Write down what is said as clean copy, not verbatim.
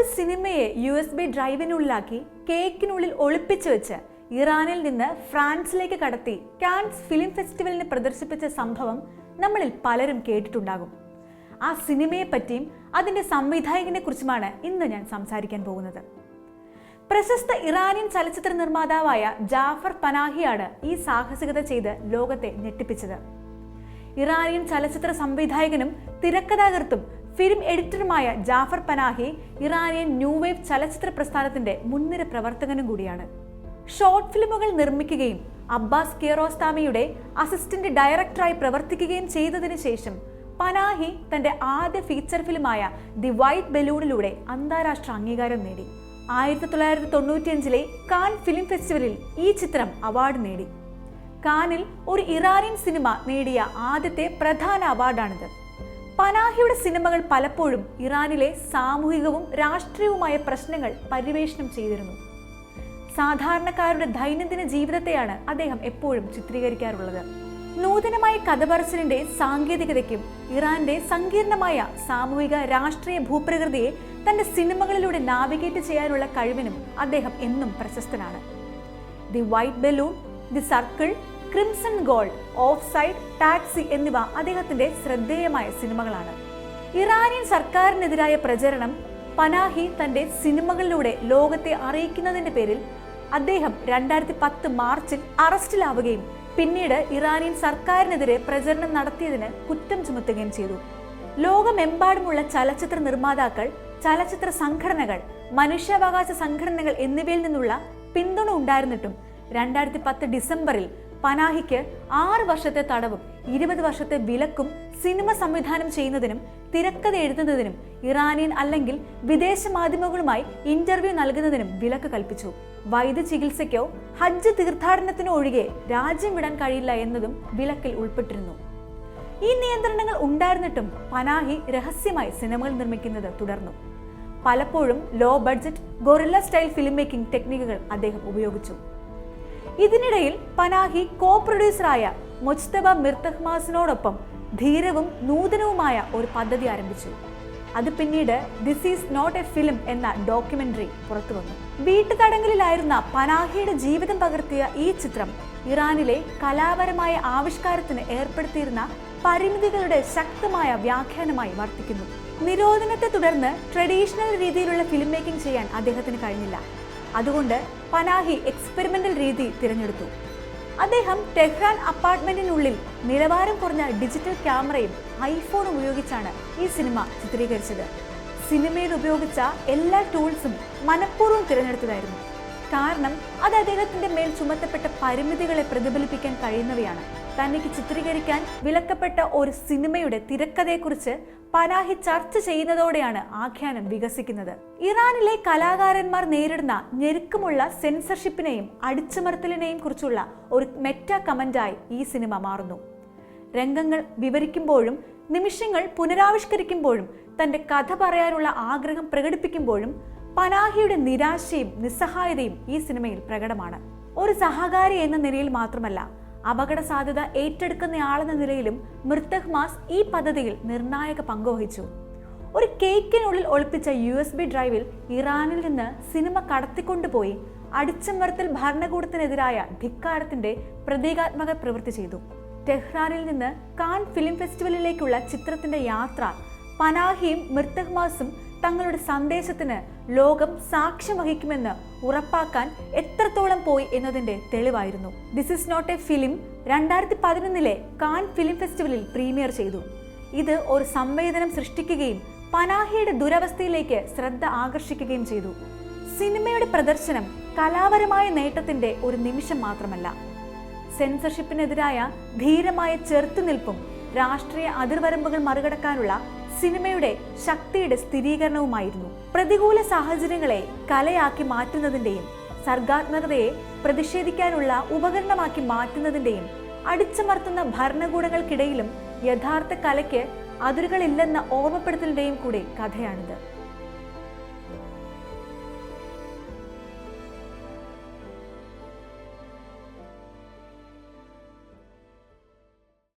ഒരു സിനിമയെ USB ഡ്രൈവിനുള്ളിലാക്കി കേക്കിനുള്ളിൽ ഒളിപ്പിച്ചു വെച്ച് ഇറാനിൽ നിന്ന് ഫ്രാൻസിലേക്ക് കടത്തി കാൻസ് ഫിലിം ഫെസ്റ്റിവലിന് പ്രദർശിപ്പിച്ച സംഭവം നമ്മളിൽ പലരും കേട്ടിട്ടുണ്ടാകും. ആ സിനിമയെ പറ്റിയും അതിന്റെ സംവിധായകനെ കുറിച്ചുമാണ് ഇന്ന് ഞാൻ സംസാരിക്കാൻ പോകുന്നത്. പ്രശസ്ത ഇറാനിയൻ ചലച്ചിത്ര നിർമ്മാതാവായ ജാഫർ പനാഹിയാണ് ഈ സാഹസികത ചെയ്ത് ലോകത്തെ ഞെട്ടിപ്പിച്ചത്. ഇറാനിയൻ ചലച്ചിത്ര സംവിധായകനും തിരക്കഥാകൃത്തും ഫിലിം എഡിറ്ററുമായ Jafar Panahi Iranian new wave ചലച്ചിത്ര പ്രസ്ഥാനത്തിന്റെ മുൻനിര പ്രവർത്തകനും കൂടിയാണ്. ഷോർട്ട് ഫിലിമുകൾ നിർമ്മിക്കുകയും അബ്ബാസ് കിയാറോസ്താമിയുടെ അസിസ്റ്റന്റ് ഡയറക്ടറായി പ്രവർത്തിക്കുകയും ചെയ്തതിനു ശേഷം പനാഹി തന്റെ ആദ്യ ഫീച്ചർ ഫിലിമായ ദി വൈറ്റ് ബലൂണിലൂടെ അന്താരാഷ്ട്ര അംഗീകാരം നേടി. 1995 കാൻ ഫിലിം ഫെസ്റ്റിവലിൽ ഈ ചിത്രം അവാർഡ് നേടി. കാനിൽ ഒരു ഇറാനിയൻ സിനിമ നേടിയ ആദ്യത്തെ പ്രധാന അവാർഡാണിത്. പനാഹിയുടെ സിനിമകൾ പലപ്പോഴും ഇറാനിലെ സാമൂഹികവും രാഷ്ട്രീയവുമായ പ്രശ്നങ്ങൾ പര്യവേഷണം ചെയ്തിരുന്നു. സാധാരണക്കാരുടെ ദൈനംദിന ജീവിതത്തെയാണ് അദ്ദേഹം എപ്പോഴും ചിത്രീകരിക്കാറുള്ളത്. നൂതനമായ കഥ പറച്ചിലിന്റെ സാങ്കേതികതയ്ക്കും ഇറാന്റെ സങ്കീർണമായ സാമൂഹിക രാഷ്ട്രീയ ഭൂപ്രകൃതിയെ തന്റെ സിനിമകളിലൂടെ നാവിഗേറ്റ് ചെയ്യാനുള്ള കഴിവിനും അദ്ദേഹം എന്നും പ്രശസ്തനാണ്. The White Balloon, the Circle, Crimson Gold, Offside, Taxi എന്നിവ അദ്ദേഹത്തിന്റെ ശ്രദ്ധേയമായ സിനിമകളാണ്. ഇറാനിയൻ സർക്കാരിനെതിരായ പ്രചരണം പനാഹി തന്റെ സിനിമകളിലൂടെ ലോകത്തെ അറിയിക്കുന്നതിന്റെ പേരിൽ അദ്ദേഹം 2010 മാർച്ചിൽ അറസ്റ്റിലാവുകയും പിന്നീട് ഇറാനിയൻ സർക്കാരിനെതിരെ പ്രചരണം നടത്തിയതിന് കുറ്റം ചുമത്തുകയും ചെയ്തു. ലോകമെമ്പാടുമുള്ള ചലച്ചിത്ര നിർമ്മാതാക്കൾ, ചലച്ചിത്ര സംഘടനകൾ, മനുഷ്യാവകാശ സംഘടനകൾ എന്നിവയിൽ നിന്നുള്ള പിന്തുണ ഉണ്ടായിരുന്നിട്ടും 2010 ഡിസംബറിൽ പനാഹിക്ക് 6 വർഷത്തെ തടവും 20 വർഷത്തെ വിലക്കും സിനിമ സംവിധാനം ചെയ്യുന്നതിനും തിരക്കഥ എഴുതുന്നതിനും ഇറാനിയൻ അല്ലെങ്കിൽ വിദേശ മാധ്യമങ്ങളുമായി ഇന്റർവ്യൂ നൽകുന്നതിനും വിലക്ക് കൽപ്പിച്ചു. വൈദ്യ ചികിത്സയ്ക്കോ ഹജ്ജ് തീർത്ഥാടനത്തിനോ ഒഴികെ രാജ്യം വിടാൻ കഴിയില്ല എന്നതും വിലക്കിൽ ഉൾപ്പെട്ടിരുന്നു. ഈ നിയന്ത്രണങ്ങൾ ഉണ്ടായിരുന്നിട്ടും പനാഹി രഹസ്യമായി സിനിമകൾ നിർമ്മിക്കുന്നത് തുടർന്നു. പലപ്പോഴും low budget guerrilla style film making ടെക്നിക്കുകൾ അദ്ദേഹം ഉപയോഗിച്ചു. ഇതിനിടയിൽ പനാഹി കോ പ്രൊഡ്യൂസറായ മുജ്തബ മിർതഹ്മാസിനോടൊപ്പം ധീരവും നൂതനവുമായ ഒരു പദ്ധതി ആരംഭിച്ചു. അത് പിന്നീട് this is not a film എന്ന ഡോക്യുമെന്ററി പുറത്തു വന്നു. വീട്ടുതടങ്കലിലായിരുന്ന പനാഹിയുടെ ജീവിതം പകർത്തിയ ഈ ചിത്രം ഇറാനിലെ കലാപരമായ ആവിഷ്കാരത്തിന് ഏർപ്പെടുത്തിയിരുന്ന പരിമിതികളുടെ ശക്തമായ വ്യാഖ്യാനമായി വർത്തിക്കുന്നു. നിരോധനത്തെ തുടർന്ന് ട്രഡീഷണൽ രീതിയിലുള്ള ഫിലിം മേക്കിംഗ് ചെയ്യാൻ അദ്ദേഹത്തിന് കഴിഞ്ഞില്ല. അതുകൊണ്ട് പനാഹി എക്സ്പെരിമെന്റൽ രീതി തിരഞ്ഞെടുത്തു. അദ്ദേഹം ടെഹ്റാൻ അപ്പാർട്ട്മെന്റിനുള്ളിൽ നിലവാരം കുറഞ്ഞ ഡിജിറ്റൽ ക്യാമറയും ഐഫോണും ഉപയോഗിച്ചാണ് ഈ സിനിമ ചിത്രീകരിച്ചത്. സിനിമയിൽ ഉപയോഗിച്ച എല്ലാ ടൂൾസും മനഃപൂർവ്വം തിരഞ്ഞെടുത്തതായിരുന്നു. കാരണം അത് അദ്ദേഹത്തിന്റെ മേൽ ചുമത്തപ്പെട്ട പരിമിതികളെ പ്രതിഫലിപ്പിക്കാൻ കഴിയുന്നവയാണ്. തനിക്ക് ചിത്രീകരിക്കാൻ വിലക്കപ്പെട്ട ഒരു സിനിമയുടെ തിരക്കഥയെക്കുറിച്ച് പനാഹി ചർച്ച ചെയ്യുന്നതോടെയാണ് ആഖ്യാനം വികസിക്കുന്നത്. ഇറാനിലെ കലാകാരന്മാർ നേരിടുന്ന ഞെരുക്കമുള്ള സെൻസർഷിപ്പിനെയും അടിച്ചമർത്തലിനെയും കുറിച്ചുള്ള ഒരു മെറ്റാ കമന്റായി ഈ സിനിമ മാറുന്നു. രംഗങ്ങൾ വിവരിക്കുമ്പോഴും നിമിഷങ്ങൾ പുനരാവിഷ്കരിക്കുമ്പോഴും തന്റെ കഥ പറയാനുള്ള ആഗ്രഹം പ്രകടിപ്പിക്കുമ്പോഴും പനാഹിയുടെ നിരാശയും നിസ്സഹായതയും ഈ സിനിമയിൽ പ്രകടമാണ്. ഒരു സഹകാരി എന്ന നിലയിൽ മാത്രമല്ല, അപകട സാധ്യത ഏറ്റെടുക്കുന്നയാളെന്ന നിലയിലും മിർതഹ്മാസ് ഈ പദ്ധതിയിൽ നിർണായക പങ്കുവഹിച്ചു. ഒരു കേക്കിനുള്ളിൽ ഒളിപ്പിച്ച USB ഡ്രൈവിൽ ഇറാനിൽ നിന്ന് സിനിമ കടത്തിക്കൊണ്ടുപോയി അടിച്ചമർത്തൽ ഭരണകൂടത്തിനെതിരായ ധിക്കാരത്തിന്റെ പ്രതീകാത്മക പ്രവൃത്തി ചെയ്തു. ടെഹ്റാനിൽ നിന്ന് കാൻ ഫിലിം ഫെസ്റ്റിവലിലേക്കുള്ള ചിത്രത്തിന്റെ യാത്ര പനാഹിയും മിർതഹ്മാസും തങ്ങളുടെ സന്ദേശത്തിന് ലോകം സാക്ഷ്യം വഹിക്കുമെന്ന് ഉറപ്പാക്കാൻ എത്രത്തോളം പോയി എന്നതിന്റെ തെളിവായിരുന്നു. This is not a film 2011 Cannes film ഫെസ്റ്റിവലിൽ പ്രീമിയർ ചെയ്തു. ഇത് ഒരു സംവേദനം സൃഷ്ടിക്കുകയും പനാഹിയുടെ ദുരവസ്ഥയിലേക്ക് ശ്രദ്ധ ആകർഷിക്കുകയും ചെയ്തു. സിനിമയുടെ പ്രദർശനം കലാപരമായ നേട്ടത്തിന്റെ ഒരു നിമിഷം മാത്രമല്ല, സെൻസർഷിപ്പിനെതിരായ ധീരമായ ചെറുത്തുനിൽപ്പും രാഷ്ട്രീയ അതിർവരമ്പുകൾ മറികടക്കാനുള്ള സിനിമയുടെ ശക്തിയുടെ സ്ഥിരീകരണവുമായിരുന്നു. പ്രതികൂല സാഹചര്യങ്ങളെ കലയാക്കി മാറ്റുന്നതിന്റെയും സർഗാത്മകതയെ പ്രതിഷേധിക്കാനുള്ള ഉപകരണമാക്കി മാറ്റുന്നതിന്റെയും അടിച്ചമർത്തുന്ന ഭരണകൂടങ്ങൾക്കിടയിലും യഥാർത്ഥ കലയ്ക്ക് അതിരുകളില്ലെന്ന ഓർമ്മപ്പെടുത്തലിന്റെയും കൂടെ കഥയാണിത്.